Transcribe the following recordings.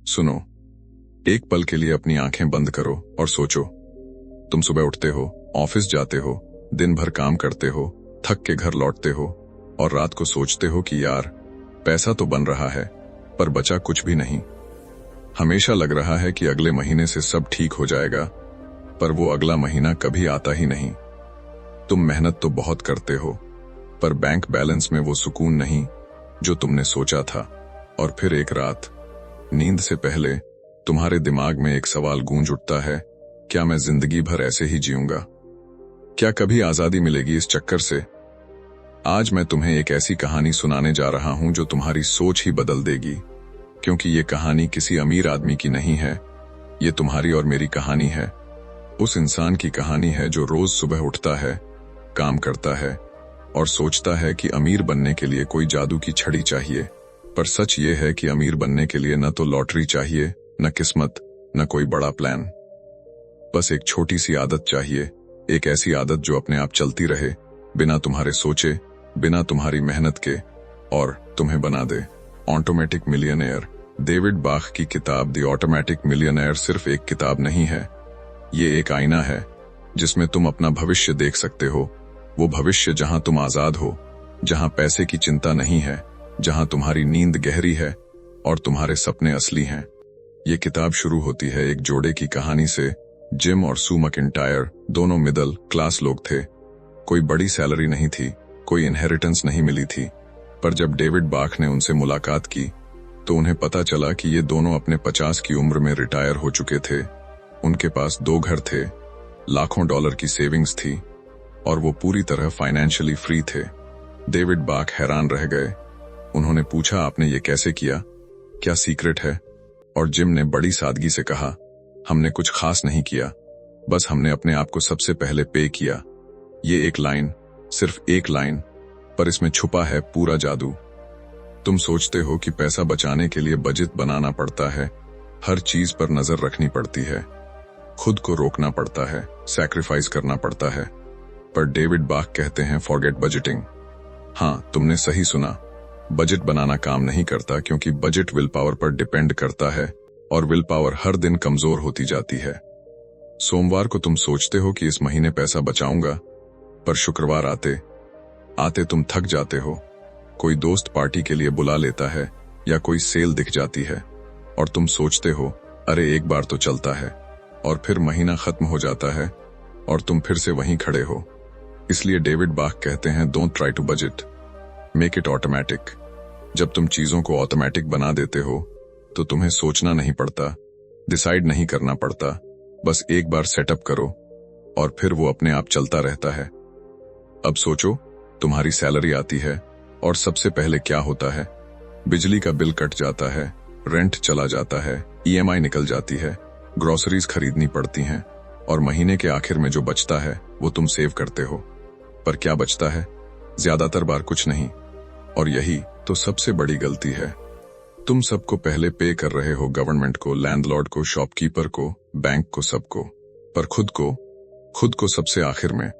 सुनो, एक पल के लिए अपनी आंखें बंद करो और सोचो। तुम सुबह उठते हो, ऑफिस जाते हो, दिन भर काम करते हो, थक के घर लौटते हो और रात को सोचते हो कि यार पैसा तो बन रहा है पर बचा कुछ भी नहीं। हमेशा लग रहा है कि अगले महीने से सब ठीक हो जाएगा, पर वो अगला महीना कभी आता ही नहीं। तुम मेहनत तो बहुत करते हो, पर बैंक बैलेंस में वो सुकून नहीं जो तुमने सोचा था। और फिर एक रात नींद से पहले तुम्हारे दिमाग में एक सवाल गूंज उठता है, क्या मैं जिंदगी भर ऐसे ही जीऊंगा? क्या कभी आजादी मिलेगी इस चक्कर से? आज मैं तुम्हें एक ऐसी कहानी सुनाने जा रहा हूं जो तुम्हारी सोच ही बदल देगी, क्योंकि ये कहानी किसी अमीर आदमी की नहीं है, ये तुम्हारी और मेरी कहानी है। उस इंसान की कहानी है जो रोज सुबह उठता है, काम करता है और सोचता है कि अमीर बनने के लिए कोई जादू की छड़ी चाहिए। पर सच ये है कि अमीर बनने के लिए न तो लॉटरी चाहिए, न किस्मत, न कोई बड़ा प्लान। बस एक छोटी सी आदत चाहिए, एक ऐसी आदत जो अपने आप चलती रहे, बिना तुम्हारे सोचे, बिना तुम्हारी मेहनत के, और तुम्हें बना दे ऑटोमेटिक मिलियनेयर। डेविड बाख की किताब द ऑटोमेटिक मिलियनेयर सिर्फ एक किताब नहीं है, ये एक आईना है जिसमें तुम अपना भविष्य देख सकते हो। वो भविष्य जहां तुम आजाद हो, जहां पैसे की चिंता नहीं है, जहां तुम्हारी नींद गहरी है और तुम्हारे सपने असली हैं। ये किताब शुरू होती है एक जोड़े की कहानी से। जिम और सू मैकिंटायर दोनों मिडिल क्लास लोग थे। कोई बड़ी सैलरी नहीं थी, कोई इनहेरिटेंस नहीं मिली थी, पर जब डेविड बाख ने उनसे मुलाकात की तो उन्हें पता चला कि ये दोनों अपने 50 की उम्र में रिटायर हो चुके थे। उनके पास 2 घर थे, लाखों डॉलर की सेविंग्स थी और वो पूरी तरह फाइनेंशियली फ्री थे। डेविड बाख हैरान रह गए। उन्होंने पूछा, आपने ये कैसे किया? क्या सीक्रेट है? और जिम ने बड़ी सादगी से कहा, हमने कुछ खास नहीं किया, बस हमने अपने आप को सबसे पहले पे किया। ये एक लाइन, सिर्फ एक लाइन, पर इसमें छुपा है पूरा जादू। तुम सोचते हो कि पैसा बचाने के लिए बजट बनाना पड़ता है, हर चीज पर नजर रखनी पड़ती है, खुद को रोकना पड़ता है, सैक्रिफाइस करना पड़ता है। पर डेविड बाख कहते हैं, फॉरगेट बजटिंग। हाँ, तुमने सही सुना, बजट बनाना काम नहीं करता, क्योंकि बजट विल पावर पर डिपेंड करता है और विल पावर हर दिन कमजोर होती जाती है। सोमवार को तुम सोचते हो कि इस महीने पैसा बचाऊंगा, पर शुक्रवार आते आते तुम थक जाते हो। कोई दोस्त पार्टी के लिए बुला लेता है या कोई सेल दिख जाती है और तुम सोचते हो, अरे एक बार तो चलता है, और फिर महीना खत्म हो जाता है और तुम फिर से वहीं खड़े हो। इसलिए डेविड बाख कहते हैं, don't try to budget, make it automatic. जब तुम चीजों को ऑटोमेटिक बना देते हो तो तुम्हें सोचना नहीं पड़ता, डिसाइड नहीं करना पड़ता, बस एक बार सेटअप करो और फिर वो अपने आप चलता रहता है। अब सोचो, तुम्हारी सैलरी आती है और सबसे पहले क्या होता है? बिजली का बिल कट जाता है, रेंट चला जाता है, ईएमआई निकल जाती है, ग्रोसरीज खरीदनी पड़ती हैं और महीने के आखिर में जो बचता है वो तुम सेव करते हो। पर क्या बचता है? ज्यादातर बार कुछ नहीं, और यही तो सबसे बड़ी गलती है। तुम सबको पहले पे कर रहे हो, गवर्नमेंट को, लैंडलॉर्ड को, शॉपकीपर को, बैंक को, सबको, पर खुद को सबसे आखिर में।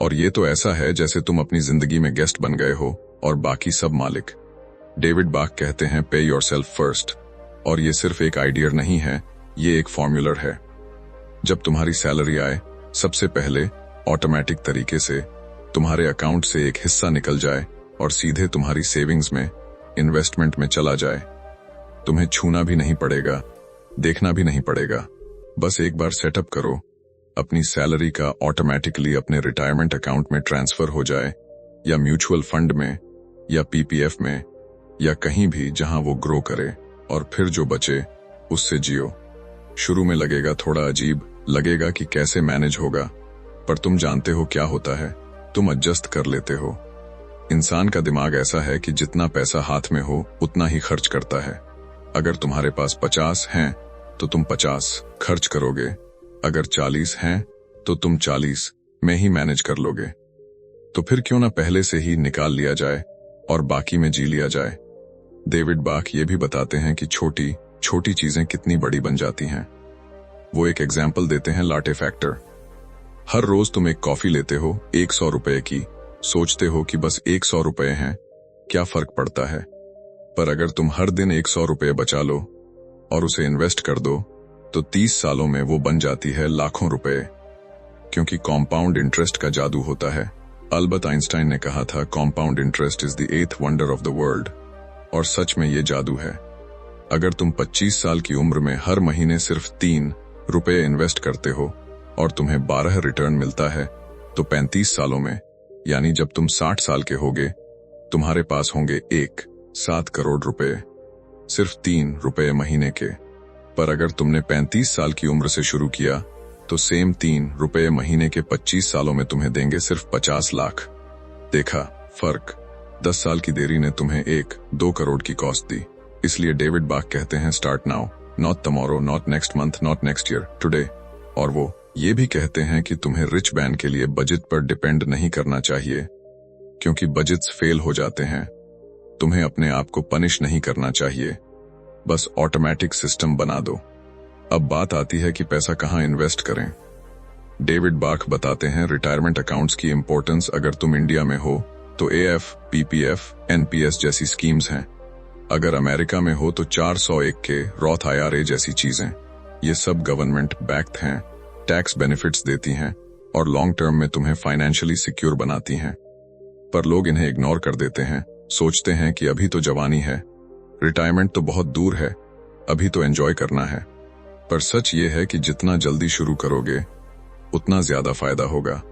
और ये तो ऐसा है जैसे तुम अपनी जिंदगी में गेस्ट बन गए हो और बाकी सब मालिक। डेविड बाख कहते हैं, पे योरसेल्फ फर्स्ट। और ये सिर्फ एक आइडिया नहीं है, ये एक फॉर्मूलर है। जब तुम्हारी सैलरी आए, सबसे पहले ऑटोमेटिक तरीके से तुम्हारे अकाउंट से एक हिस्सा निकल जाए और सीधे तुम्हारी सेविंग्स में, इन्वेस्टमेंट में चला जाए। तुम्हें छूना भी नहीं पड़ेगा, देखना भी नहीं पड़ेगा, बस एक बार सेटअप करो, अपनी सैलरी का ऑटोमेटिकली अपने रिटायरमेंट अकाउंट में ट्रांसफर हो जाए, या म्यूचुअल फंड में, या पीपीएफ में, या कहीं भी जहां वो ग्रो करे, और फिर जो बचे उससे जियो। शुरू में लगेगा थोड़ा अजीब, लगेगा कि कैसे मैनेज होगा, पर तुम जानते हो क्या होता है, तुम एडजस्ट कर लेते हो। इंसान का दिमाग ऐसा है कि जितना पैसा हाथ में हो उतना ही खर्च करता है। अगर तुम्हारे पास 50 हैं तो तुम 50 खर्च करोगे, अगर 40 हैं तो तुम 40 में ही मैनेज कर लोगे। तो फिर क्यों ना पहले से ही निकाल लिया जाए और बाकी में जी लिया जाए। डेविड बाख ये भी बताते हैं कि छोटी छोटी चीजें कितनी बड़ी बन जाती हैं। वो एक एग्जाम्पल देते हैं, लाटे फैक्टर। हर रोज तुम एक कॉफी लेते हो 100 रुपए की, सोचते हो कि बस 100 रुपए हैं, क्या फर्क पड़ता है। पर अगर तुम हर दिन 100 रुपए बचा लो और उसे इन्वेस्ट कर दो तो 30 सालों में वो बन जाती है लाखों रुपए, क्योंकि कॉम्पाउंड इंटरेस्ट का जादू होता है। अल्बर्ट आइंस्टाइन ने कहा था, compound interest is the 8th wonder of the world. और सच में ये जादू है। अगर तुम 25 साल की उम्र में हर महीने सिर्फ 3 रुपए इन्वेस्ट करते हो और तुम्हें 12 रिटर्न मिलता है, तो 35 सालों में, यानी जब तुम 60 साल के होगे, तुम्हारे पास होंगे 7 करोड़ रुपए, सिर्फ 3 रुपए महीने के। पर अगर तुमने 35 साल की उम्र से शुरू किया तो सेम 3 रुपए महीने के 25 सालों में तुम्हें देंगे सिर्फ 50 लाख। देखा फर्क? 10 साल की देरी ने तुम्हें 1-2 करोड़ की कॉस्ट दी। इसलिए डेविड बाक कहते हैं, start now, not tomorrow, not next month, not next year, today. और वो ये भी कहते हैं कि तुम्हें रिच बैंड के लिए बजट पर डिपेंड नहीं करना चाहिए, क्योंकि बजट्स फेल हो जाते हैं। तुम्हें अपने आप को पनिश नहीं करना चाहिए, बस ऑटोमेटिक सिस्टम बना दो। अब बात आती है कि पैसा कहां इन्वेस्ट करें। डेविड बाक बताते हैं रिटायरमेंट अकाउंट्स की इंपॉर्टेंस। अगर तुम इंडिया में हो तो AF, PPF, NPS जैसी स्कीम्स हैं। अगर अमेरिका में हो तो 401 के रॉथ IRA जैसी चीजें। ये सब गवर्नमेंट बैक्ड हैं, टैक्स बेनिफिट्स देती हैं और लॉन्ग टर्म में तुम्हें फाइनेंशियली सिक्योर बनाती हैं। पर लोग इन्हें इग्नोर कर देते हैं, सोचते हैं कि अभी तो जवानी है, रिटायरमेंट तो बहुत दूर है, अभी तो एंजॉय करना है। पर सच ये है कि जितना जल्दी शुरू करोगे उतना ज्यादा फायदा होगा।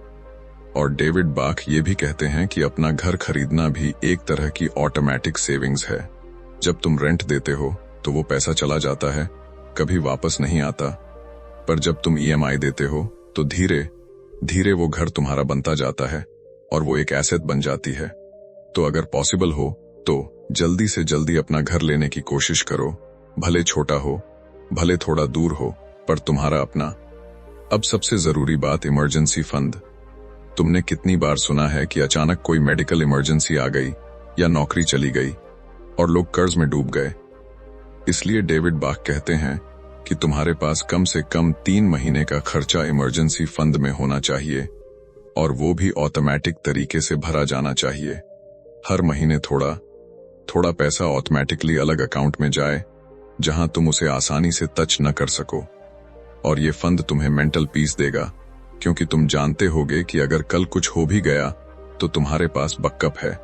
और डेविड बाक ये भी कहते हैं कि अपना घर खरीदना भी एक तरह की ऑटोमेटिक सेविंग्स है। जब तुम रेंट देते हो तो वो पैसा चला जाता है, कभी वापस नहीं आता। पर जब तुम EMI देते हो तो धीरे धीरे वो घर तुम्हारा बनता जाता है और वो एक एसेट बन जाती है। तो अगर पॉसिबल हो तो जल्दी से जल्दी अपना घर लेने की कोशिश करो, भले छोटा हो, भले थोड़ा दूर हो, पर तुम्हारा अपना। अब सबसे जरूरी बात, इमरजेंसी फंड। तुमने कितनी बार सुना है कि अचानक कोई मेडिकल इमरजेंसी आ गई या नौकरी चली गई और लोग कर्ज में डूब गए। इसलिए डेविड बाक कहते हैं कि तुम्हारे पास कम से कम 3 महीने का खर्चा इमरजेंसी फंड में होना चाहिए, और वो भी ऑटोमेटिक तरीके से भरा जाना चाहिए। हर महीने थोड़ा थोड़ा पैसा ऑटोमेटिकली अलग अकाउंट में जाए जहां तुम उसे आसानी से टच न कर सको। और ये फंड तुम्हें मेंटल पीस देगा, क्योंकि तुम जानते होगे कि अगर कल कुछ हो भी गया तो तुम्हारे पास बैकअप है।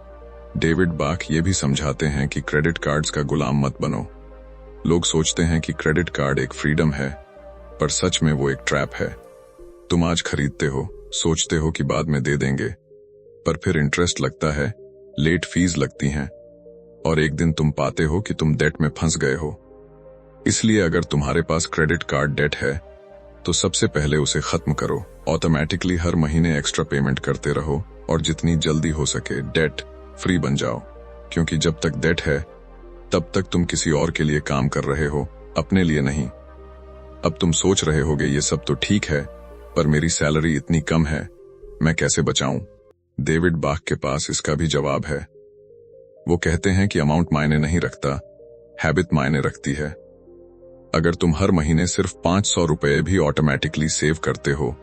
डेविड बाक ये भी समझाते हैं कि क्रेडिट कार्ड्स का गुलाम मत बनो। लोग सोचते हैं कि क्रेडिट कार्ड एक फ्रीडम है, पर सच में वो एक ट्रैप है। तुम आज खरीदते हो, सोचते हो कि बाद में दे देंगे, पर फिर इंटरेस्ट लगता है, लेट फीस लगती हैं, और एक दिन तुम पाते हो कि तुम डेट में फंस गए हो। इसलिए अगर तुम्हारे पास क्रेडिट कार्ड डेट है तो सबसे पहले उसे खत्म करो। ऑटोमेटिकली हर महीने एक्स्ट्रा पेमेंट करते रहो और जितनी जल्दी हो सके डेट फ्री बन जाओ, क्योंकि जब तक डेट है तब तक तुम किसी और के लिए काम कर रहे हो, अपने लिए नहीं। अब तुम सोच रहे होगे ये सब तो ठीक है, पर मेरी सैलरी इतनी कम है, मैं कैसे बचाऊं? डेविड बाक के पास इसका भी जवाब है। वो कहते हैं कि अमाउंट मायने नहीं रखता, हैबिट मायने रखती है। अगर तुम हर महीने सिर्फ 500 रुपए भी ऑटोमेटिकली सेव करते हो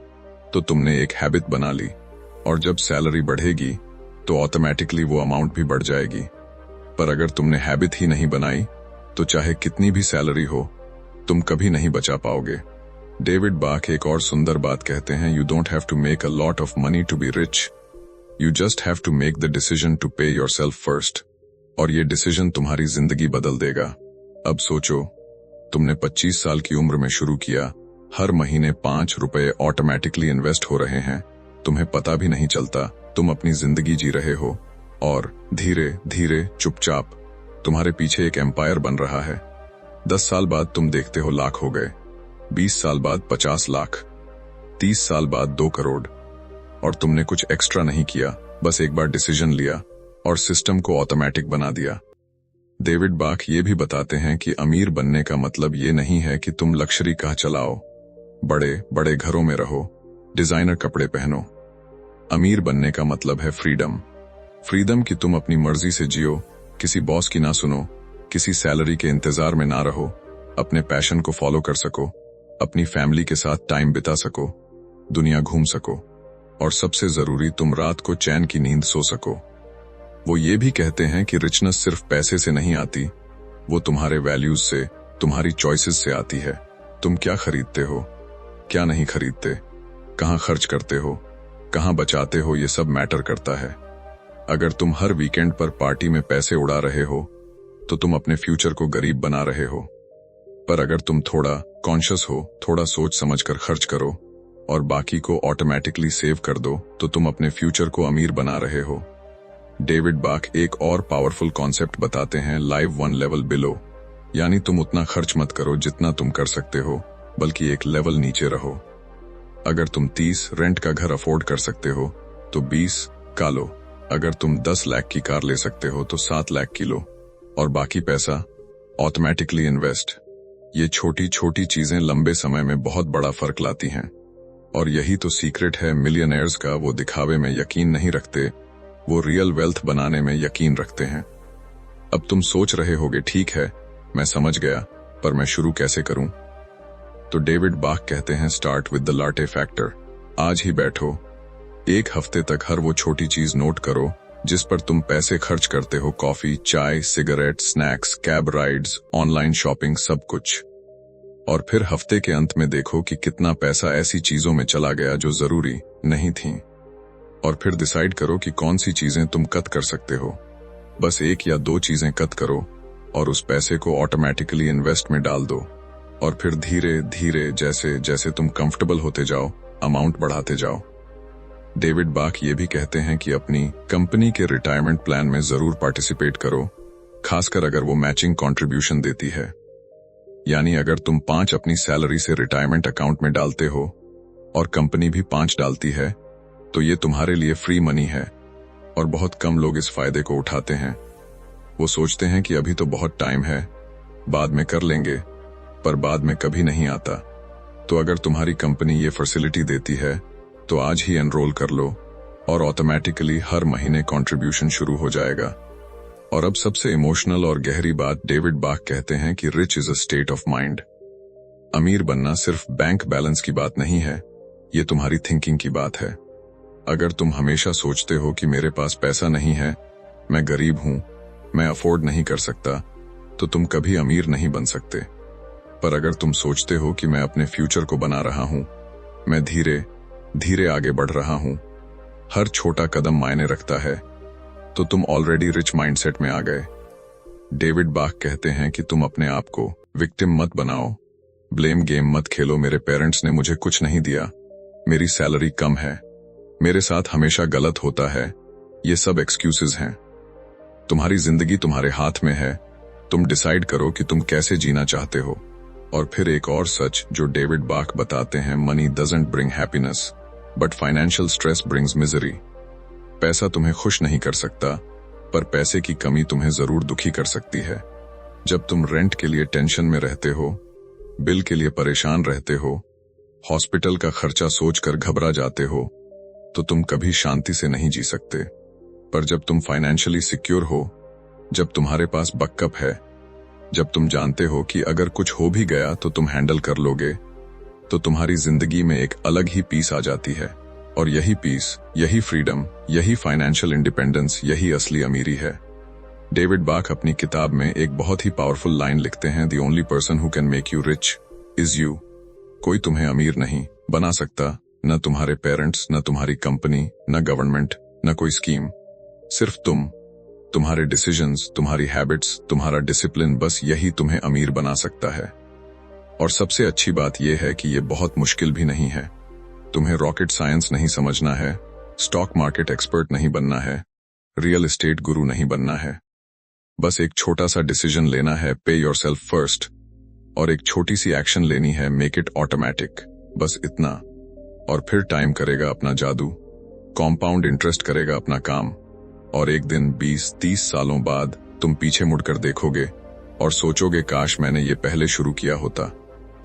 तो तुमने एक हैबिट बना ली, और जब सैलरी बढ़ेगी तो ऑटोमेटिकली वो अमाउंट भी बढ़ जाएगी। पर अगर तुमने हैबिट ही नहीं बनाई तो चाहे कितनी भी सैलरी हो, तुम कभी नहीं बचा पाओगे। डेविड बाक एक और सुंदर बात कहते हैं, you don't have to make a lot of money to be rich, you just have to make the decision to pay yourself first. और ये डिसीजन तुम्हारी जिंदगी बदल देगा। अब सोचो, तुमने 25 साल की उम्र में शुरू किया, हर महीने 5 रुपए ऑटोमेटिकली इन्वेस्ट हो रहे हैं, तुम्हें पता भी नहीं चलता, तुम अपनी जिंदगी जी रहे हो, और धीरे धीरे चुपचाप तुम्हारे पीछे एक एम्पायर बन रहा है। 10 साल बाद तुम देखते हो लाख हो गए, 20 साल बाद 50 लाख, 30 साल बाद 2 करोड़, और तुमने कुछ एक्स्ट्रा नहीं किया, बस एक बार डिसीजन लिया और सिस्टम को ऑटोमेटिक बना दिया। डेविड बाक ये भी बताते हैं कि अमीर बनने का मतलब ये नहीं है कि तुम लक्जरी कार चलाओ, बड़े बड़े घरों में रहो, डिजाइनर कपड़े पहनो। अमीर बनने का मतलब है फ्रीडम। फ्रीडम कि तुम अपनी मर्जी से जियो, किसी बॉस की ना सुनो, किसी सैलरी के इंतजार में ना रहो, अपने पैशन को फॉलो कर सको, अपनी फैमिली के साथ टाइम बिता सको, दुनिया घूम सको, और सबसे जरूरी तुम रात को चैन की नींद सो सको। वो ये भी कहते हैं कि रिचनेस सिर्फ पैसे से नहीं आती, वो तुम्हारे वैल्यूज से, तुम्हारी चॉइसेस से आती है। तुम क्या खरीदते हो, क्या नहीं खरीदते, कहाँ खर्च करते हो, कहाँ बचाते हो, ये सब मैटर करता है। अगर तुम हर वीकेंड पर पार्टी में पैसे उड़ा रहे हो तो तुम अपने फ्यूचर को गरीब बना रहे हो। पर अगर तुम थोड़ा कॉन्शियस हो, थोड़ा सोच समझ कर खर्च करो और बाकी को ऑटोमेटिकली सेव कर दो तो तुम अपने फ्यूचर को अमीर बना रहे हो। डेविड बाक एक और पावरफुल कॉन्सेप्ट बताते हैं, लाइव वन लेवल बिलो, यानी तुम उतना खर्च मत करो जितना तुम कर सकते हो, बल्कि एक लेवल नीचे रहो। अगर तुम 30 रेंट का घर अफोर्ड कर सकते हो तो 20 का लो। अगर तुम 10 लाख की कार ले सकते हो तो 7 लाख की लो और बाकी पैसा ऑटोमेटिकली इन्वेस्ट। ये छोटी छोटी चीजें लंबे समय में बहुत बड़ा फर्क लाती हैं और यही तो सीक्रेट है मिलियनेयर्स का। वो दिखावे में यकीन नहीं रखते, वो रियल वेल्थ बनाने में यकीन रखते हैं। अब तुम सोच रहे होगे, ठीक है मैं समझ गया, पर मैं शुरू कैसे करूं? तो डेविड बाक कहते हैं, start with the latte factor. आज ही बैठो, एक हफ्ते तक हर वो छोटी चीज नोट करो जिस पर तुम पैसे खर्च करते हो, कॉफी, चाय, cigarette, snacks, cab rides, online shopping, सब कुछ। और फिर हफ्ते के अंत में देखो कि कितना पैसा ऐसी चीजों में चला गया जो जरूरी नहीं थी। और फिर डिसाइड करो कि कौन सी चीजें तुम कट कर सकते हो। बस 1 या 2 चीजें कट करो और उस पैसे को ऑटोमेटिकली इन्वेस्ट में डाल दो। और फिर धीरे धीरे जैसे जैसे तुम कंफर्टेबल होते जाओ, अमाउंट बढ़ाते जाओ। डेविड बाक ये भी कहते हैं कि अपनी कंपनी के रिटायरमेंट प्लान में जरूर पार्टिसिपेट करो, खासकर अगर वो मैचिंग कंट्रीब्यूशन देती है। यानी अगर तुम 5 अपनी सैलरी से रिटायरमेंट अकाउंट में डालते हो और कंपनी भी 5 डालती है तो ये तुम्हारे लिए फ्री मनी है। और बहुत कम लोग इस फायदे को उठाते हैं। वो सोचते हैं कि अभी तो बहुत टाइम है, बाद में कर लेंगे, पर बाद में कभी नहीं आता। तो अगर तुम्हारी कंपनी ये फैसिलिटी देती है तो आज ही एनरोल कर लो और ऑटोमेटिकली हर महीने कंट्रीब्यूशन शुरू हो जाएगा। और अब सबसे इमोशनल और गहरी बात, डेविड बाक कहते हैं कि rich is a state of mind. अमीर बनना सिर्फ बैंक बैलेंस की बात नहीं है, ये तुम्हारी थिंकिंग की बात है। अगर तुम हमेशा सोचते हो कि मेरे पास पैसा नहीं है, मैं गरीब हूं, मैं अफोर्ड नहीं कर सकता, तो तुम कभी अमीर नहीं बन सकते। पर अगर तुम सोचते हो कि मैं अपने फ्यूचर को बना रहा हूं, मैं धीरे धीरे आगे बढ़ रहा हूं, हर छोटा कदम मायने रखता है, तो तुम ऑलरेडी रिच माइंडसेट में आ गए। डेविड बाक कहते हैं कि तुम अपने आप को विक्टिम मत बनाओ, ब्लेम गेम मत खेलो। मेरे पेरेंट्स ने मुझे कुछ नहीं दिया, मेरी सैलरी कम है, मेरे साथ हमेशा गलत होता है, ये सब एक्सक्यूजेस हैं। तुम्हारी जिंदगी तुम्हारे हाथ में है, तुम डिसाइड करो कि तुम कैसे जीना चाहते हो। और फिर एक और सच जो डेविड बाक बताते हैं, money doesn't bring happiness but financial stress brings misery. पैसा तुम्हें खुश नहीं कर सकता, पर पैसे की कमी तुम्हें जरूर दुखी कर सकती है। जब तुम रेंट के लिए टेंशन में रहते हो, बिल के लिए परेशान रहते हो, हॉस्पिटल का खर्चा सोचकर घबरा जाते हो, तो तुम कभी शांति से नहीं जी सकते। पर जब तुम फाइनेंशियली सिक्योर हो, जब तुम्हारे पास बैकअप है, जब तुम जानते हो कि अगर कुछ हो भी गया तो तुम हैंडल कर लोगे, तो तुम्हारी जिंदगी में एक अलग ही पीस आ जाती है। और यही पीस, यही फ्रीडम, यही फाइनेंशियल इंडिपेंडेंस, यही असली अमीरी है। डेविड बाक अपनी किताब में एक बहुत ही पावरफुल लाइन लिखते हैं, the only person who can make you rich is you. कोई तुम्हें अमीर नहीं बना सकता, न तुम्हारे पेरेंट्स, न तुम्हारी कंपनी, न गवर्नमेंट, न कोई स्कीम। सिर्फ तुम, तुम्हारे डिसीजंस, तुम्हारी हैबिट्स, तुम्हारा डिसिप्लिन, बस यही तुम्हें अमीर बना सकता है। और सबसे अच्छी बात यह है कि यह बहुत मुश्किल भी नहीं है। तुम्हें रॉकेट साइंस नहीं समझना है, स्टॉक मार्केट एक्सपर्ट नहीं बनना है, रियल एस्टेट गुरु नहीं बनना है। बस एक छोटा सा डिसीजन लेना है, पे योरसेल्फ फर्स्ट, और एक छोटी सी एक्शन लेनी है, मेक इट ऑटोमेटिक। बस इतना। और फिर टाइम करेगा अपना जादू, कॉम्पाउंड इंटरेस्ट करेगा अपना काम। और एक दिन 20-30 सालों बाद तुम पीछे मुड़कर देखोगे और सोचोगे, काश मैंने ये पहले शुरू किया होता।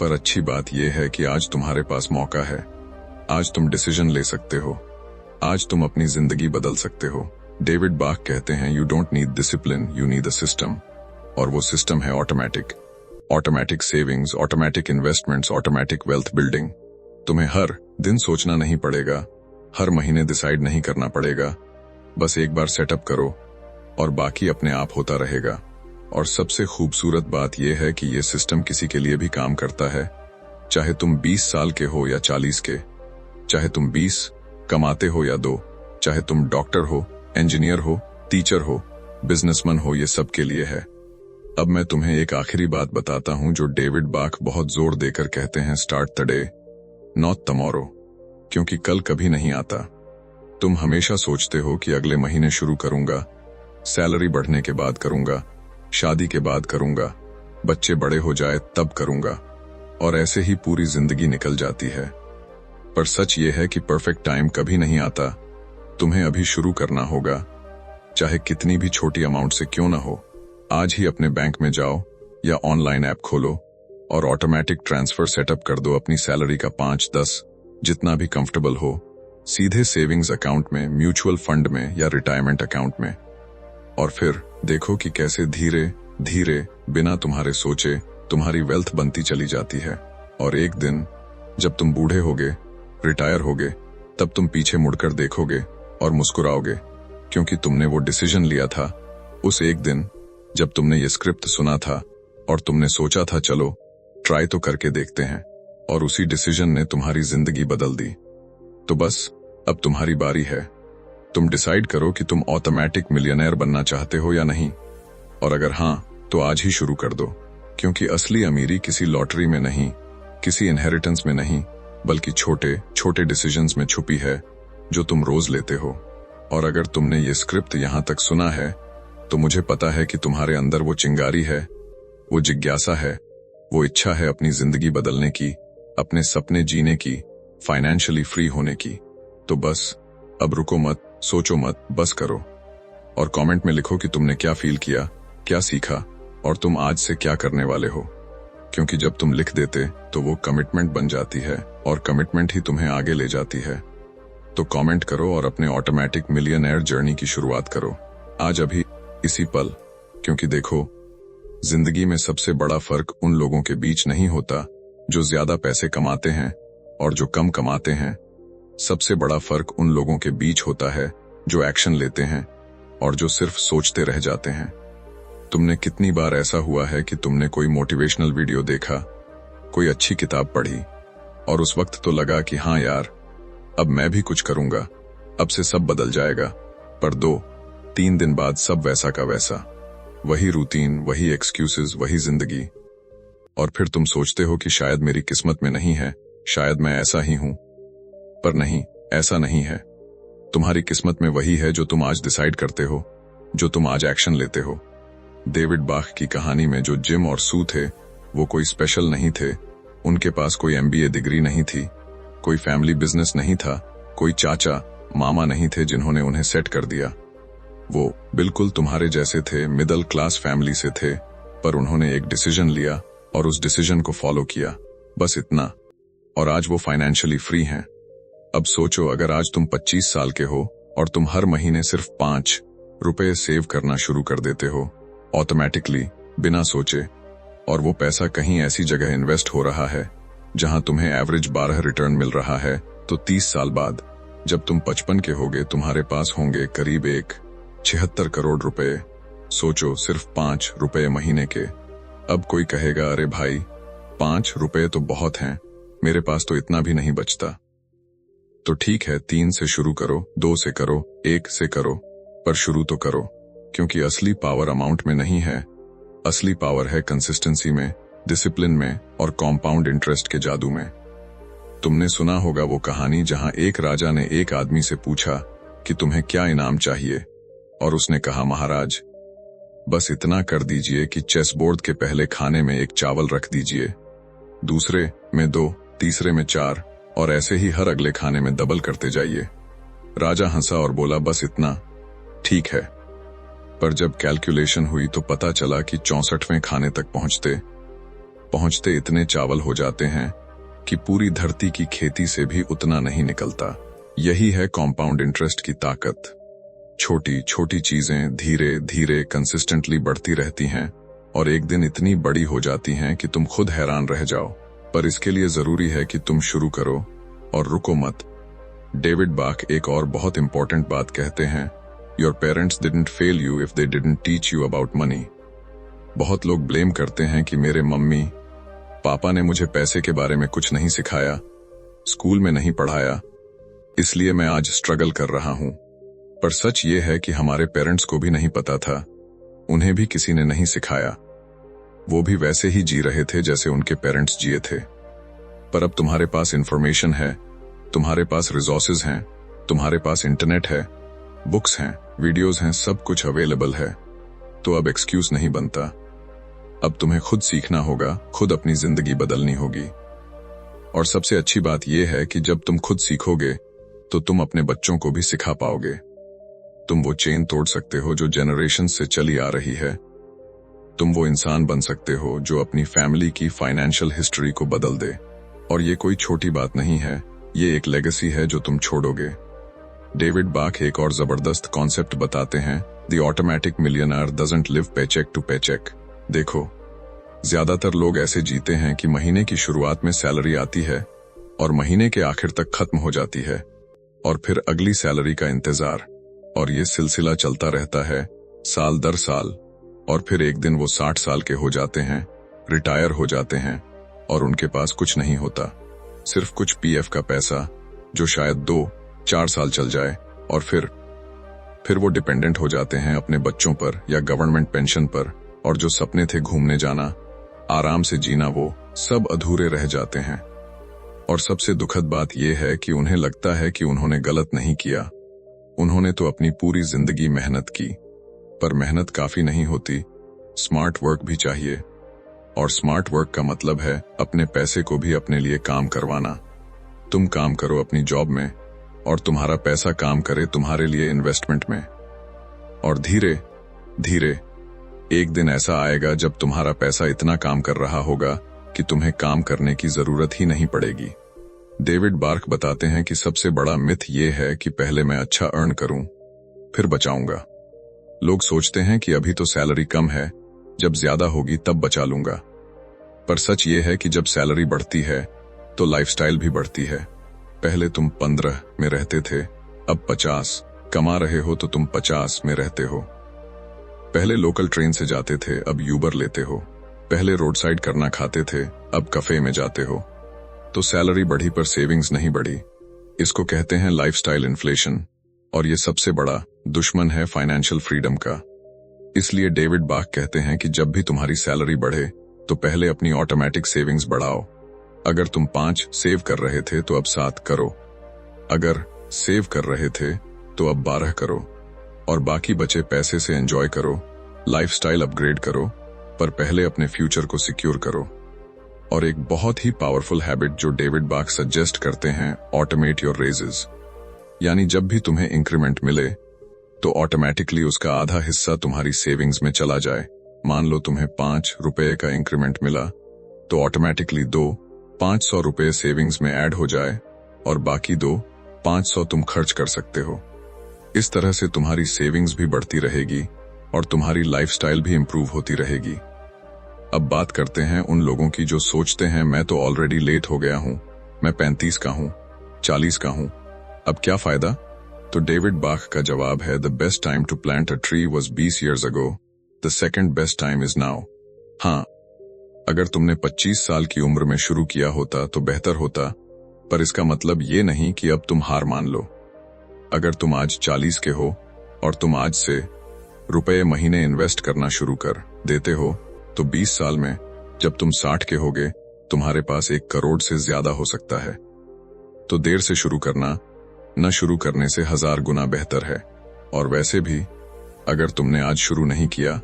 पर अच्छी बात यह है कि आज तुम्हारे पास मौका है। आज तुम डिसीजन ले सकते हो, आज तुम अपनी जिंदगी बदल सकते हो। डेविड बाक कहते हैं, you don't need discipline, you need a system. और वो सिस्टम है automatic. Automatic savings, automatic investments, automatic wealth building. तुम्हें हर दिन सोचना नहीं पड़ेगा, हर महीने डिसाइड नहीं करना पड़ेगा। बस एक बार सेटअप करो और बाकी अपने आप होता रहेगा। और सबसे खूबसूरत बात यह है कि यह सिस्टम किसी के लिए भी काम करता है, चाहे तुम 20 साल के हो या 40 के, चाहे तुम 20 कमाते हो या 2, चाहे तुम डॉक्टर हो, इंजीनियर हो, टीचर हो, बिजनेसमैन हो, ये सब के लिए है। अब मैं तुम्हें एक आखिरी बात बताता हूं जो डेविड बाक बहुत जोर देकर कहते हैं, start the day not tomorrow, क्योंकि कल कभी नहीं आता। तुम हमेशा सोचते हो कि अगले महीने शुरू करूंगा, सैलरी बढ़ने के बाद करूंगा, शादी के बाद करूंगा, बच्चे बड़े हो जाए तब करूंगा, और ऐसे ही पूरी जिंदगी निकल जाती है। पर सच ये है कि परफेक्ट टाइम कभी नहीं आता। तुम्हें अभी शुरू करना होगा, चाहे कितनी भी छोटी अमाउंट से क्यों ना हो। आज ही अपने बैंक में जाओ या ऑनलाइन ऐप खोलो और ऑटोमेटिक ट्रांसफर सेटअप कर दो अपनी सैलरी का 5-10 जितना भी कंफर्टेबल हो, सीधे सेविंग्स अकाउंट में, म्यूचुअल फंड में या रिटायरमेंट अकाउंट में। और फिर देखो कि कैसे धीरे धीरे बिना तुम्हारे सोचे तुम्हारी वेल्थ बनती चली जाती है। और एक दिन जब तुम बूढ़े होगे, रिटायर होगे, तब तुम पीछे मुड़कर देखोगे और मुस्कुराओगे, क्योंकि तुमने वो डिसीजन लिया था उस एक दिन जब तुमने ये स्क्रिप्ट सुना था और तुमने सोचा था चलो ट्राई तो करके देखते हैं, और उसी डिसीजन ने तुम्हारी जिंदगी बदल दी। तो बस अब तुम्हारी बारी है। तुम डिसाइड करो कि तुम ऑटोमेटिक मिलियनेयर बनना चाहते हो या नहीं, और अगर हां तो आज ही शुरू कर दो, क्योंकि असली अमीरी किसी लॉटरी में नहीं, किसी इनहेरिटेंस में नहीं, बल्कि छोटे छोटे डिसीजंस में छुपी है जो तुम रोज लेते हो। और अगर तुमने ये स्क्रिप्ट यहां तक सुना है तो मुझे पता है कि तुम्हारे अंदर वो चिंगारी है, वो जिज्ञासा है, वो इच्छा है अपनी जिंदगी बदलने की, अपने सपने जीने की, फाइनेंशियली फ्री होने की। तो बस अब रुको मत, सोचो मत, बस करो। और कमेंट में लिखो कि तुमने क्या फील किया, क्या सीखा, और तुम आज से क्या करने वाले हो। क्योंकि जब तुम लिख देते तो वो कमिटमेंट बन जाती है, और कमिटमेंट ही तुम्हें आगे ले जाती है। तो कमेंट करो और अपने ऑटोमेटिक मिलियनेयर जर्नी की शुरुआत करो आज, अभी, इसी पल। क्योंकि देखो, जिंदगी में सबसे बड़ा फर्क उन लोगों के बीच नहीं होता जो ज्यादा पैसे कमाते हैं और जो कम कमाते हैं। सबसे बड़ा फर्क उन लोगों के बीच होता है जो एक्शन लेते हैं और जो सिर्फ सोचते रह जाते हैं। तुमने कितनी बार ऐसा हुआ है कि तुमने कोई मोटिवेशनल वीडियो देखा, कोई अच्छी किताब पढ़ी, और उस वक्त तो लगा कि हाँ यार, अब मैं भी कुछ करूंगा, अब से सब बदल जाएगा, पर 2-3 दिन बाद सब वैसा का वैसा, वही रूटीन, वही एक्सक्यूजेस, वही जिंदगी। और फिर तुम सोचते हो कि शायद मेरी किस्मत में नहीं है, शायद मैं ऐसा ही हूं। पर नहीं, ऐसा नहीं है। तुम्हारी किस्मत में वही है जो तुम आज डिसाइड करते हो, जो तुम आज एक्शन लेते हो। डेविड बाक की कहानी में जो जिम और सू थे, वो कोई स्पेशल नहीं थे। उनके पास कोई MBA डिग्री नहीं थी, कोई फैमिली बिजनेस नहीं था, कोई चाचा मामा नहीं थे जिन्होंने उन्हें सेट कर दिया। वो बिल्कुल तुम्हारे जैसे थे, मिडिल क्लास फैमिली से थे, पर उन्होंने एक डिसीजन लिया और उस डिसीजन को फॉलो किया, बस इतना। और आज वो फाइनेंशियली फ्री हैं। अब सोचो, अगर आज तुम 25 साल के हो और तुम हर महीने सिर्फ 5 रुपए सेव करना शुरू कर देते हो ऑटोमेटिकली, बिना सोचे, और वो पैसा कहीं ऐसी जगह इन्वेस्ट हो रहा है जहां तुम्हें एवरेज 12 रिटर्न मिल रहा है, तो 30 साल बाद जब तुम 55 के होगे, तुम्हारे पास होंगे करीब 76 करोड़ रुपए। सोचो, सिर्फ 5 रुपए महीने के। अब कोई कहेगा, अरे भाई 5 रुपए तो बहुत हैं, मेरे पास तो इतना भी नहीं बचता। तो ठीक है, 3 से शुरू करो, 2 से करो, 1 से करो, पर शुरू तो करो। क्योंकि असली पावर अमाउंट में नहीं है, असली पावर है कंसिस्टेंसी में, डिसिप्लिन में और कॉम्पाउंड इंटरेस्ट के जादू में। तुमने सुना होगा वो कहानी जहां एक राजा ने एक आदमी से पूछा कि तुम्हें क्या इनाम चाहिए, और उसने कहा, महाराज बस इतना कर दीजिए कि चेस बोर्ड के पहले खाने में 1 चावल रख दीजिए, दूसरे में 2, तीसरे में 4, और ऐसे ही हर अगले खाने में डबल करते जाइए। राजा हंसा और बोला, बस इतना, ठीक है। पर जब कैलकुलेशन हुई तो पता चला कि 64वें खाने तक पहुंचते पहुंचते इतने चावल हो जाते हैं कि पूरी धरती की खेती से भी उतना नहीं निकलता। यही है कॉम्पाउंड इंटरेस्ट की ताकत। छोटी छोटी चीजें धीरे धीरे कंसिस्टेंटली बढ़ती रहती हैं और एक दिन इतनी बड़ी हो जाती हैं कि तुम खुद हैरान रह जाओ। पर इसके लिए जरूरी है कि तुम शुरू करो और रुको मत। डेविड बाक एक और बहुत इंपॉर्टेंट बात कहते हैं, your parents didn't fail you if they didn't teach you about money. बहुत लोग ब्लेम करते हैं कि मेरे मम्मी पापा ने मुझे पैसे के बारे में कुछ नहीं सिखाया, स्कूल में नहीं पढ़ाया, इसलिए मैं आज स्ट्रगल कर रहा हूं। पर सच ये है कि हमारे पेरेंट्स को भी नहीं पता था, उन्हें भी किसी ने नहीं सिखाया। वो भी वैसे ही जी रहे थे जैसे उनके पेरेंट्स जिए थे। पर अब तुम्हारे पास इंफॉर्मेशन है, तुम्हारे पास रिसोर्सेज हैं, तुम्हारे पास इंटरनेट है, बुक्स हैं, वीडियोस हैं, सब कुछ अवेलेबल है। तो अब एक्सक्यूज नहीं बनता। अब तुम्हें खुद सीखना होगा, खुद अपनी जिंदगी बदलनी होगी। और सबसे अच्छी बात यह है कि जब तुम खुद सीखोगे तो तुम अपने बच्चों को भी सिखा पाओगे। तुम वो चेन तोड़ सकते हो जो जनरेशन से चली आ रही है। तुम वो इंसान बन सकते हो जो अपनी फैमिली की फाइनेंशियल हिस्ट्री को बदल दे। और ये कोई छोटी बात नहीं है, ये एक लेगेसी है जो तुम छोड़ोगे। डेविड बाक एक और जबरदस्त कॉन्सेप्ट बताते हैं, the automatic millionaire doesn't live paycheck to paycheck. देखो, ज्यादातर लोग ऐसे जीते हैं कि महीने की शुरुआत में सैलरी आती है और महीने के आखिर तक खत्म हो जाती है, और फिर अगली सैलरी का इंतजार, और ये सिलसिला चलता रहता है साल दर साल। और फिर एक दिन वो 60 साल के हो जाते हैं, रिटायर हो जाते हैं, और उनके पास कुछ नहीं होता, सिर्फ कुछ पीएफ का पैसा जो शायद 2-4 साल चल जाए, और फिर वो डिपेंडेंट हो जाते हैं अपने बच्चों पर या गवर्नमेंट पेंशन पर, और जो सपने थे घूमने जाना, आराम से जीना, वो सब अधूरे रह जाते हैं। और सबसे दुखद बात यह है कि उन्हें लगता है कि उन्होंने गलत नहीं किया, उन्होंने तो अपनी पूरी जिंदगी मेहनत की। पर मेहनत काफी नहीं होती, स्मार्ट वर्क भी चाहिए। और स्मार्ट वर्क का मतलब है अपने पैसे को भी अपने लिए काम करवाना। तुम काम करो अपनी जॉब में और तुम्हारा पैसा काम करे तुम्हारे लिए इन्वेस्टमेंट में। और धीरे धीरे एक दिन ऐसा आएगा जब तुम्हारा पैसा इतना काम कर रहा होगा कि तुम्हें काम करने की जरूरत ही नहीं पड़ेगी। डेविड बार्क बताते हैं कि सबसे बड़ा मिथ ये है कि पहले मैं अच्छा अर्न करूं, फिर बचाऊंगा। लोग सोचते हैं कि अभी तो सैलरी कम है, जब ज्यादा होगी तब बचा लूंगा। पर सच ये है कि जब सैलरी बढ़ती है तो लाइफस्टाइल भी बढ़ती है। पहले तुम 15 में रहते थे, अब 50 कमा रहे हो तो तुम 50 में रहते हो। पहले लोकल ट्रेन से जाते थे, अब यूबर लेते हो। पहले रोड साइड करना खाते थे, अब कफे में जाते हो। तो सैलरी बढ़ी पर सेविंग्स नहीं बढ़ी। इसको कहते हैं लाइफस्टाइल इन्फ्लेशन, और ये सबसे बड़ा दुश्मन है फाइनेंशियल फ्रीडम का। इसलिए डेविड बाक कहते हैं कि जब भी तुम्हारी सैलरी बढ़े तो पहले अपनी ऑटोमेटिक सेविंग्स बढ़ाओ। अगर तुम 5 सेव कर रहे थे तो अब 7 करो, अगर सेव कर रहे थे तो अब 12 करो, और बाकी बचे पैसे से एंजॉय करो, लाइफस्टाइल अपग्रेड करो, पर पहले अपने फ्यूचर को सिक्योर करो। और एक बहुत ही पावरफुल हैबिट जो डेविड बाक सजेस्ट करते हैं, ऑटोमेट योर रेजेस। यानी जब भी तुम्हें इंक्रीमेंट मिले तो ऑटोमेटिकली उसका आधा हिस्सा तुम्हारी सेविंग्स में चला जाए। मान लो तुम्हें 5 रुपए का इंक्रीमेंट मिला तो ऑटोमेटिकली 500 रुपए सेविंग्स में ऐड हो जाए, और बाकी 500 तुम खर्च कर सकते हो। इस तरह से तुम्हारी सेविंग्स भी बढ़ती रहेगी और तुम्हारी लाइफस्टाइल भी इंप्रूव होती रहेगी। अब बात करते हैं उन लोगों की जो सोचते हैं मैं तो ऑलरेडी लेट हो गया हूं, मैं 35 का हूं, 40 का हूं, अब क्या फायदा। तो डेविड बाक का जवाब है, the best time to plant a tree was 20 years ago, the second best time is now. हाँ, अगर तुमने 25 साल की उम्र में शुरू किया होता तो बेहतर होता, पर इसका मतलब ये नहीं कि अब तुम हार मान लो। अगर तुम आज 40 के हो और तुम आज से रुपए महीने इन्वेस्ट करना शुरू कर देते हो तो 20 साल में जब तुम 60 के होगे तुम्हारे पास 1 करोड़ से ज्यादा हो सकता है। तो देर से शुरू करना न शुरू करने से 1000 गुना बेहतर है। और वैसे भी अगर तुमने आज शुरू नहीं किया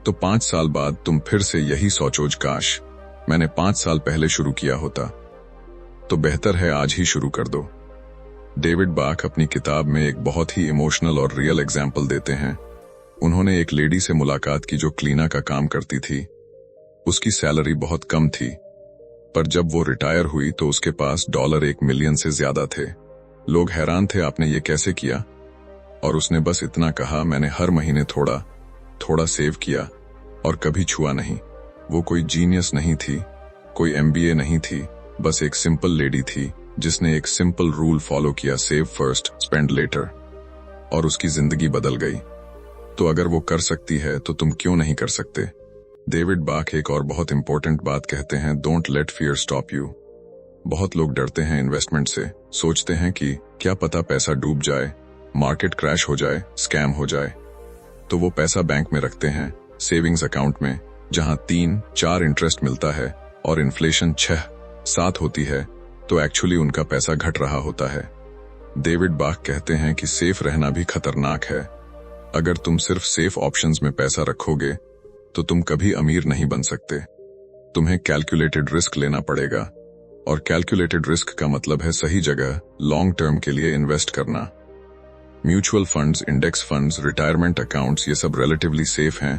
तो 5 साल बाद तुम फिर से यही सोचोज, काश मैंने 5 साल पहले शुरू किया होता। तो बेहतर है आज ही शुरू कर दो। डेविड बाक अपनी किताब में एक बहुत ही इमोशनल और रियल एग्जाम्पल देते हैं। उन्होंने एक लेडी से मुलाकात की जो क्लीना का काम करती थी। उसकी सैलरी बहुत कम थी, पर जब वो रिटायर हुई तो उसके पास $1 मिलियन से ज्यादा थे। लोग हैरान थे, आपने ये कैसे किया? और उसने बस इतना कहा, मैंने हर महीने थोड़ा थोड़ा सेव किया और कभी छुआ नहीं। वो कोई जीनियस नहीं थी, कोई MBA नहीं थी, बस एक सिंपल लेडी थी जिसने एक सिंपल रूल फॉलो किया, सेव फर्स्ट स्पेंड लेटर, और उसकी जिंदगी बदल गई। तो अगर वो कर सकती है तो तुम क्यों नहीं कर सकते? डेविड बाक एक और बहुत इंपॉर्टेंट बात कहते हैं, don't let fear stop you. बहुत लोग डरते हैं इन्वेस्टमेंट से, सोचते हैं कि क्या पता पैसा डूब जाए, मार्केट क्रैश हो जाए, स्कैम हो जाए। तो वो पैसा बैंक में रखते हैं, सेविंग्स अकाउंट में, जहां 3-4 इंटरेस्ट मिलता है और इन्फ्लेशन 6-7 होती है, तो एक्चुअली उनका पैसा घट रहा होता है। डेविड बाक कहते हैं कि सेफ रहना भी खतरनाक है। अगर तुम सिर्फ सेफ ऑप्शंस में पैसा रखोगे तो तुम कभी अमीर नहीं बन सकते। तुम्हें कैलकुलेटेड रिस्क लेना पड़ेगा, और कैलकुलेटेड रिस्क का मतलब है सही जगह लॉन्ग टर्म के लिए इन्वेस्ट करना। Mutual funds, index funds, retirement accounts, ये सब रिलेटिवली सेफ हैं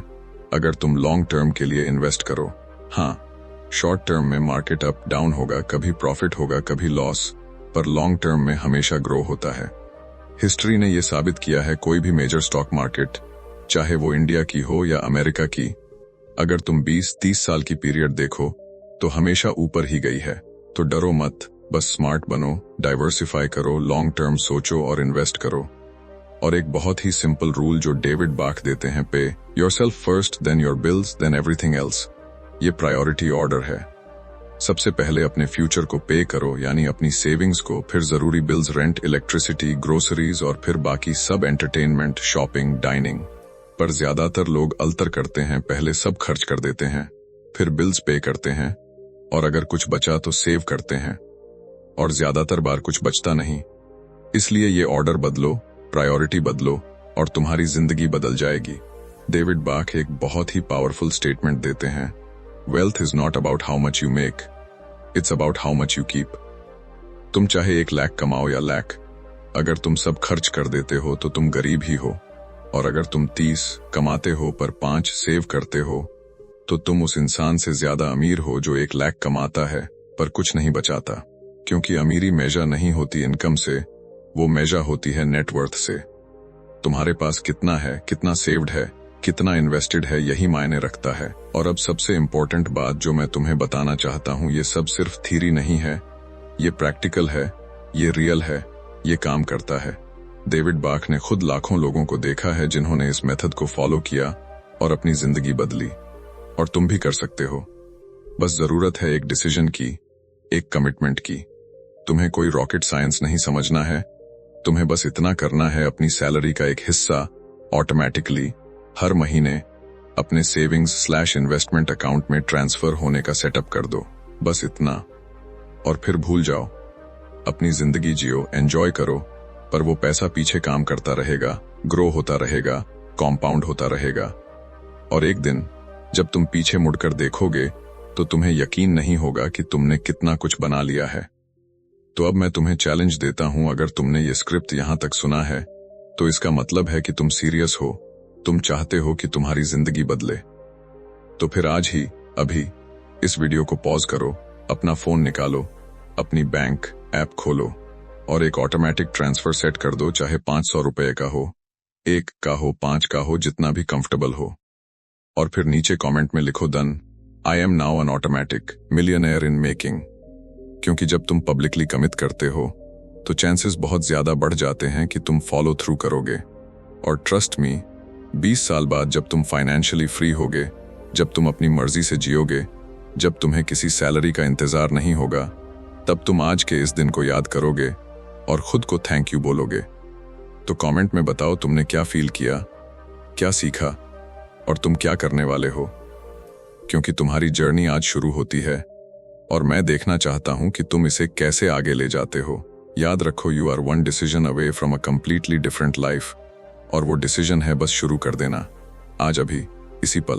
अगर तुम लॉन्ग टर्म के लिए इन्वेस्ट करो। हाँ, शॉर्ट टर्म में मार्केट अप डाउन होगा, कभी प्रॉफिट होगा, कभी लॉस, पर लॉन्ग टर्म में हमेशा ग्रो होता है। हिस्ट्री ने यह साबित किया है, कोई भी मेजर स्टॉक मार्केट, चाहे वो इंडिया की हो या अमेरिका की, अगर तुम 20-30 साल की पीरियड देखो तो हमेशा ऊपर ही गई है। तो डरो मत, बस स्मार्ट बनो, डाइवर्सिफाई करो, लॉन्ग टर्म सोचो और इन्वेस्ट करो। और एक बहुत ही सिंपल रूल जो डेविड बाक देते हैं, pay yourself first, then your bills, then everything else. ये प्रायोरिटी ऑर्डर है। सबसे पहले अपने फ्यूचर को पे करो, यानी अपनी सेविंग्स को, फिर जरूरी बिल्स, रेंट, इलेक्ट्रिसिटी, ग्रोसरीज, और फिर बाकी सब, एंटरटेनमेंट, शॉपिंग, डाइनिंग। पर ज्यादातर लोग अलतर करते हैं, पहले सब खर्च कर देते हैं, फिर बिल्स पे करते हैं, और अगर कुछ बचा तो सेव करते हैं, और ज्यादातर बार कुछ बचता नहीं। इसलिए ये ऑर्डर बदलो, प्रायोरिटी बदलो, और तुम्हारी जिंदगी बदल जाएगी। डेविड बाक एक बहुत ही पावरफुल स्टेटमेंट देते हैं, wealth is not about how much you make, it's about how much you keep. तुम चाहे 1 लाख कमाओ या लाख, अगर तुम सब खर्च कर देते हो तो तुम गरीब ही हो, और अगर तुम 30 कमाते हो पर 5 सेव करते हो तो तुम उस इंसान से ज्यादा अमीर हो जो 1 लाख कमाता है पर कुछ नहीं बचाता। क्योंकि अमीरी मेजर नहीं होती इनकम से, वो मेजर होती है नेटवर्थ से। तुम्हारे पास कितना है, कितना सेव्ड है, कितना इन्वेस्टेड है, यही मायने रखता है। और अब सबसे इम्पोर्टेंट बात जो मैं तुम्हें बताना चाहता हूँ, ये सब सिर्फ थ्योरी नहीं है, ये प्रैक्टिकल है, ये रियल है, ये काम करता है। डेविड बाक ने खुद लाखों लोगों को देखा है जिन्होंने इस मेथड को फॉलो किया और अपनी जिंदगी बदली, और तुम भी कर सकते हो। बस जरूरत है एक डिसीजन की, एक कमिटमेंट की। तुम्हें कोई रॉकेट साइंस नहीं समझना है, तुम्हें बस इतना करना है, अपनी सैलरी का एक हिस्सा ऑटोमेटिकली हर महीने अपने सेविंग्स/इन्वेस्टमेंट अकाउंट में ट्रांसफर होने का सेटअप कर दो। बस इतना, और फिर भूल जाओ। अपनी जिंदगी जियो, एंजॉय करो, पर वो पैसा पीछे काम करता रहेगा, ग्रो होता रहेगा, कॉम्पाउंड होता रहेगा। और एक दिन जब तुम पीछे मुड़कर देखोगे तो तुम्हें यकीन नहीं होगा कि तुमने कितना कुछ बना लिया है। तो अब मैं तुम्हें चैलेंज देता हूं, अगर तुमने ये स्क्रिप्ट यहां तक सुना है तो इसका मतलब है कि तुम सीरियस हो, तुम चाहते हो कि तुम्हारी जिंदगी बदले। तो फिर आज ही, अभी इस वीडियो को पॉज करो, अपना फोन निकालो, अपनी बैंक ऐप खोलो और एक ऑटोमेटिक ट्रांसफर सेट कर दो, चाहे 500 रुपए का हो, 1 का हो, 5 का हो, जितना भी कंफर्टेबल हो। और फिर नीचे कमेंट में लिखो, done, I am now N automatic millionaire in making. क्योंकि जब तुम पब्लिकली कमिट करते हो तो चांसेस बहुत ज्यादा बढ़ जाते हैं कि तुम फॉलो थ्रू करोगे। और ट्रस्ट मी, 20 साल बाद जब तुम फाइनेंशियली फ्री होगे, जब तुम अपनी मर्जी से जियोगे, जब तुम्हें किसी सैलरी का इंतजार नहीं होगा, तब तुम आज के इस दिन को याद करोगे और खुद को थैंक यू बोलोगे। तो कमेंट में बताओ तुमने क्या फील किया, क्या सीखा, और तुम क्या करने वाले हो। क्योंकि तुम्हारी जर्नी आज शुरू होती है और मैं देखना चाहता हूं कि तुम इसे कैसे आगे ले जाते हो। याद रखो, you are one decision away from a completely different life, और वो डिसीजन है बस शुरू कर देना, आज, अभी, इसी पल।